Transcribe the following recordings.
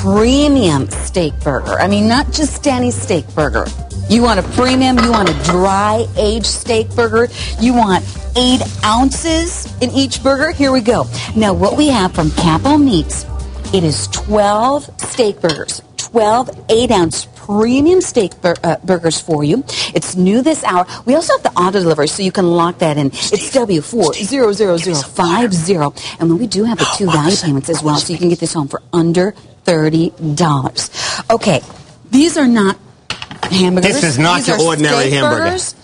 premium steak burger. I mean, not just any steak burger. You want a premium, you want a dry-aged steak burger, you want 8 ounces in each burger. Here we go. Now, what we have from Capital Meats, it is 12 steak burgers, 12 8-ounce premium steak burgers for you. It's new this hour. We also have the auto delivery, so you can lock that in. It's W40050. And we do have the 2 value payments as well, so you can get this home for under $30. Okay, these are not hamburgers. This is not your ordinary hamburger. Burgers.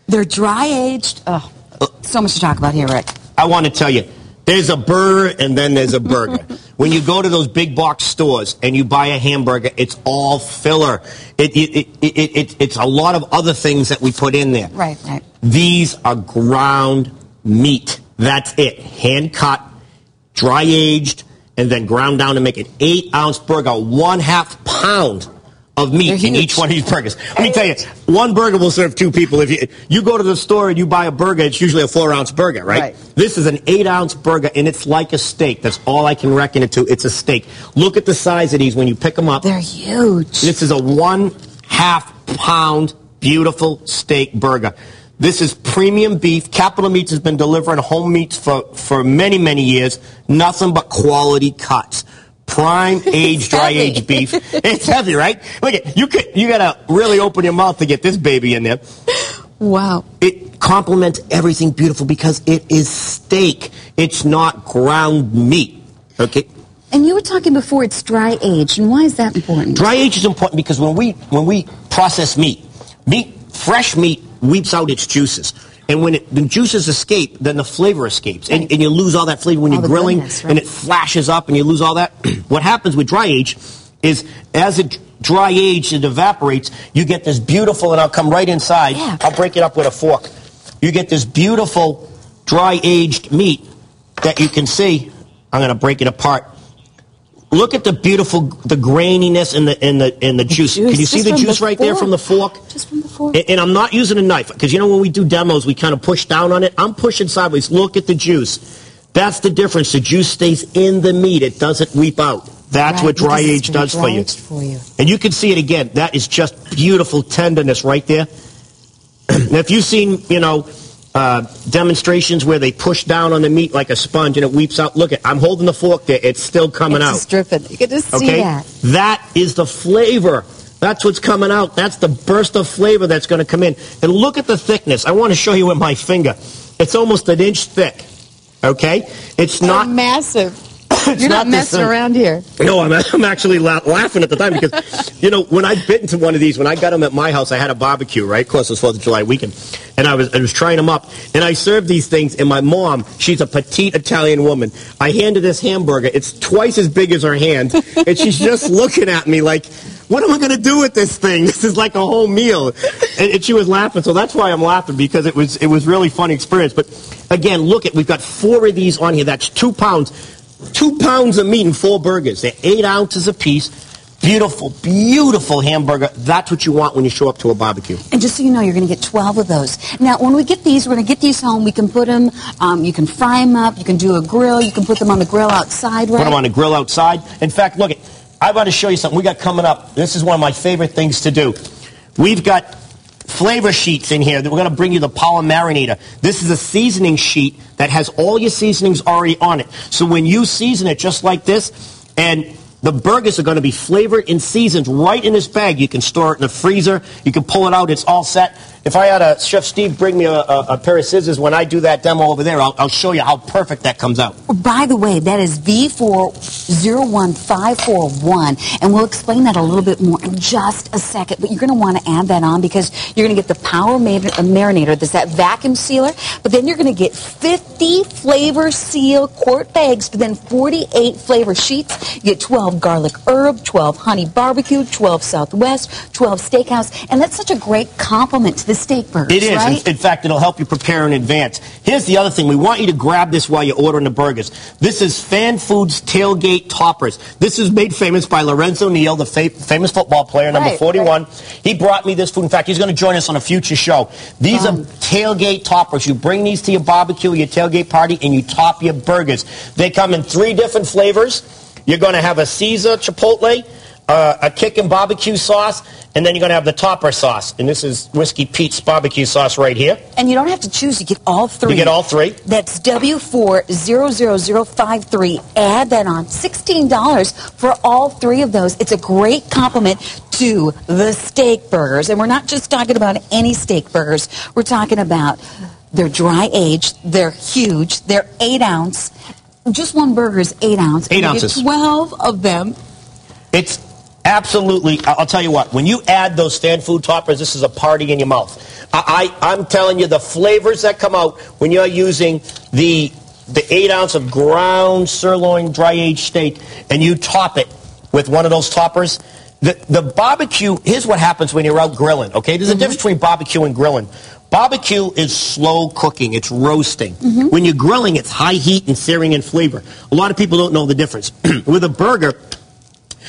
They're dry-aged. Oh, so much to talk about here, Rick. I want to tell you, there's a burger and then there's a burger. When you go to those big box stores and you buy a hamburger, it's all filler. It's a lot of other things that we put in there. Right. These are ground meat. That's it. Hand cut, dry aged, and then ground down to make an 8-ounce burger, 1/2 pound of meat in each one of these burgers. Let me tell you, one burger will serve 2 people. If you go to the store and you buy a burger, it's usually a 4-ounce burger, right? This is an 8-ounce burger, and it's like a steak. That's all I can reckon it to. It's a steak. Look at the size of these when you pick them up. They're huge. This is a 1/2 pound beautiful steak burger. This is premium beef. Capital Meats has been delivering home meats for many, many years. Nothing but quality cuts. Prime aged, dry aged beef. It's heavy, right? Look at you gotta really open your mouth to get this baby in there. Wow. It complements everything beautiful because it is steak. It's not ground meat. Okay. And you were talking before it's dry aged, and why is that important? Dry aged is important because when we process fresh meat weeps out its juices. And when the juices escape, then the flavor escapes. And you lose all that flavor when you're grilling, and it flashes up, and you lose all that. What happens with dry age is as it dry aged, it evaporates, you get this beautiful, and I'll come right inside. Yeah. I'll break it up with a fork. You get this beautiful dry aged meat that you can see. I'm going to break it apart. Look at the graininess and the juice. Can you see the juice right there from the fork? Just from the fork. And I'm not using a knife because when we do demos, we kind of push down on it. I'm pushing sideways. Look at the juice. That's the difference. The juice stays in the meat. It doesn't weep out. That's what dry age does for you. And you can see it again. That is just beautiful tenderness right there. Now, if you've seen, demonstrations where they push down on the meat like a sponge and it weeps out. Look, I'm holding the fork there. It's still coming out. It's dripping. You can just see that. That is the flavor. That's what's coming out. That's the burst of flavor that's going to come in. And look at the thickness. I want to show you with my finger. It's almost 1 inch thick. Okay? It's not massive. You're not messing around here. No, I'm actually laughing at the time because, when I bit into one of these, when I got them at my house, I had a barbecue, right? Of course, it was 4th of July weekend. And I was trying them up. And I served these things, and my mom, she's a petite Italian woman. I handed this hamburger. It's twice as big as her hand. And she's just looking at me like, what am I going to do with this thing? This is like a whole meal. And she was laughing. So that's why I'm laughing, because it was really fun experience. But again, we've got 4 of these on here. That's 2 pounds. 2 pounds of meat in 4 burgers. They're 8 ounces apiece. Beautiful, beautiful hamburger. That's what you want when you show up to a barbecue. And just so you know, you're going to get 12 of those. Now, when we get these, we're going to get these home. We can put them, you can fry them up. You can do a grill. You can put them on the grill outside, right? Put them on the grill outside. In fact, look, I want to show you something we got coming up. This is one of my favorite things to do. We've got flavor sheets in here that we're going to bring you the Power Marinator. This is a seasoning sheet that has all your seasonings already on it. So when you season it just like this, and the burgers are going to be flavored and seasoned right in this bag. You can store it in the freezer. You can pull it out. It's all set. If I had Chef Steve bring me a pair of scissors when I do that demo over there, I'll show you how perfect that comes out. By the way, that is V401541, and we'll explain that a little bit more in just a second. But you're going to want to add that on because you're going to get the Power Marinator. There's that vacuum sealer, but then you're going to get 50 flavor seal quart bags, but then 48 flavor sheets. You get 12 garlic herb, 12 honey barbecue, 12 Southwest, 12 steakhouse, and that's such a great compliment to the steak burgers. It is. Right? In fact, it'll help you prepare in advance. Here's the other thing. We want you to grab this while you're ordering the burgers. This is Fan Foods Tailgate Toppers. This is made famous by Lorenzo Neal, the famous football player, number 41. Right. He brought me this food. In fact, he's going to join us on a future show. These are tailgate toppers. You bring these to your barbecue, your tailgate party, and you top your burgers. They come in 3 different flavors. You're going to have a Caesar Chipotle, a kickin' barbecue sauce, and then you're going to have the topper sauce. And this is Whiskey Pete's barbecue sauce right here. And you don't have to choose. You get all three. You get all three. That's W400053. Add that on. $16 for all three of those. It's a great compliment to the steak burgers. And we're not just talking about any steak burgers. We're talking about they're dry aged. They're huge. They're 8 ounce. Just one burger is 8 ounce. 8 ounces. You get 12 of them. It's absolutely, I'll tell you what, when you add those stand food toppers, this is a party in your mouth. I'm telling you, the flavors that come out when you're using the 8 ounce of ground sirloin dry aged steak and you top it with one of those toppers, the barbecue, here's what happens when you're out grilling, okay? There's a difference between barbecue and grilling. Barbecue is slow cooking. It's roasting. When you're grilling, it's high heat and searing in flavor. A lot of people don't know the difference. With a burger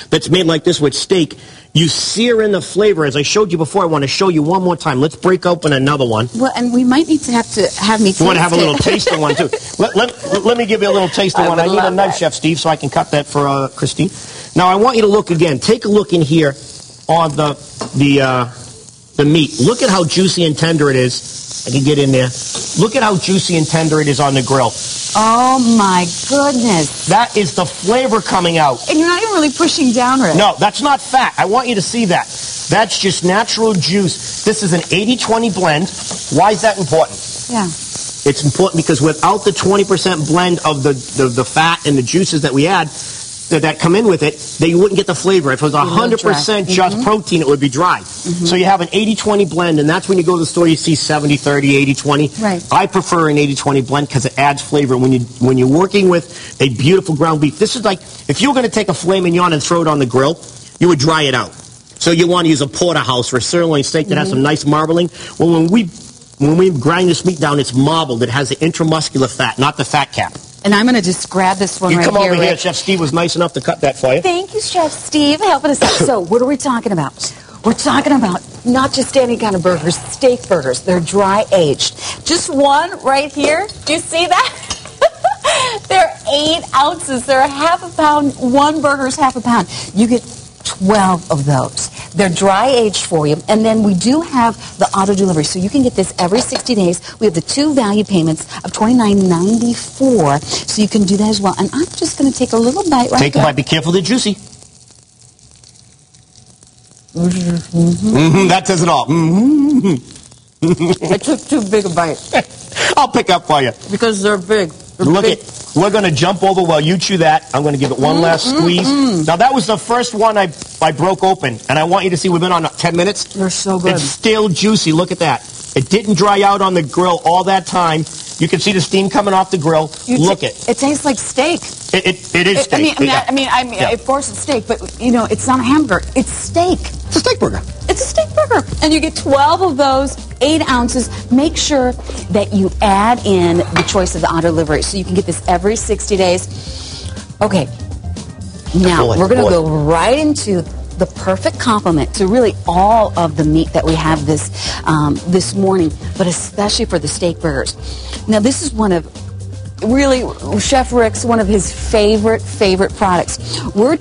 that's made like this with steak, you sear in the flavor. As I showed you before, I want to show you one more time. Let's break open another one. Well, and we might need to have me taste it. You want to have a little taste of one, too. Let me give you a little taste of one. I need a knife, Chef Steve, so I can cut that for Christine. Now, I want you to look again. Take a look in here on the meat. Look at how juicy and tender it is. I can get in there. Look at how juicy and tender it is on the grill. Oh, my goodness. That is the flavor coming out. And you're not even really pushing down, Rick. No, that's not fat. I want you to see that. That's just natural juice. This is an 80-20 blend. Why is that important? Yeah. It's important because without the 20% blend of the fat and the juices that we add, that come in with it, that you wouldn't get the flavor. If it was 100% just protein, it would be dry. So you have an 80-20 blend, and that's when you go to the store, you see 70-30, 80-20. Right. I prefer an 80-20 blend because it adds flavor. When you're working with a beautiful ground beef, this is like, if you were going to take a filet mignon and throw it on the grill, you would dry it out. So you want to use a porterhouse or a sirloin steak that has some nice marbling. Well, when we grind this meat down, it's marbled. It has the intramuscular fat, not the fat cap. And I'm going to just grab this one right here. You come over here. Rick. Chef Steve was nice enough to cut that for you. Thank you, Chef Steve, helping us out. So, what are we talking about? We're talking about not just any kind of burgers, steak burgers. They're dry aged. Just one right here. Do you see that? They're 8 ounces. They're half a pound. One burger's half a pound. You get 12 of those. They're dry aged for you. And then we do have the auto delivery. So you can get this every 60 days. We have the 2 value payments of $29.94. So you can do that as well. And I'm just going to take a little bite right Take a bite. Be careful, they're juicy. That says it all. I took too big a bite. I'll pick up for you. Because they're big. Look at, we're going to jump over while you chew that. I'm going to give it one last squeeze. Now, that was the first one I broke open, and I want you to see we've been on 10 minutes. They're so good. It's still juicy. Look at that. It didn't dry out on the grill all that time. You can see the steam coming off the grill. Look it. It tastes like steak. It is steak. Of course it's steak, but, you know, it's not a hamburger. It's steak. It's a steak burger. It's a steak burger. And you get 12 of those, 8 ounces. Make sure that you add in the choice of the auto delivery so you can get this every 60 days. Okay. Now, we're going to go right into the perfect complement to really all of the meat that we have this morning, but especially for the steak burgers. Now, this is one of, really, Chef Rick's one of his favorite products. We're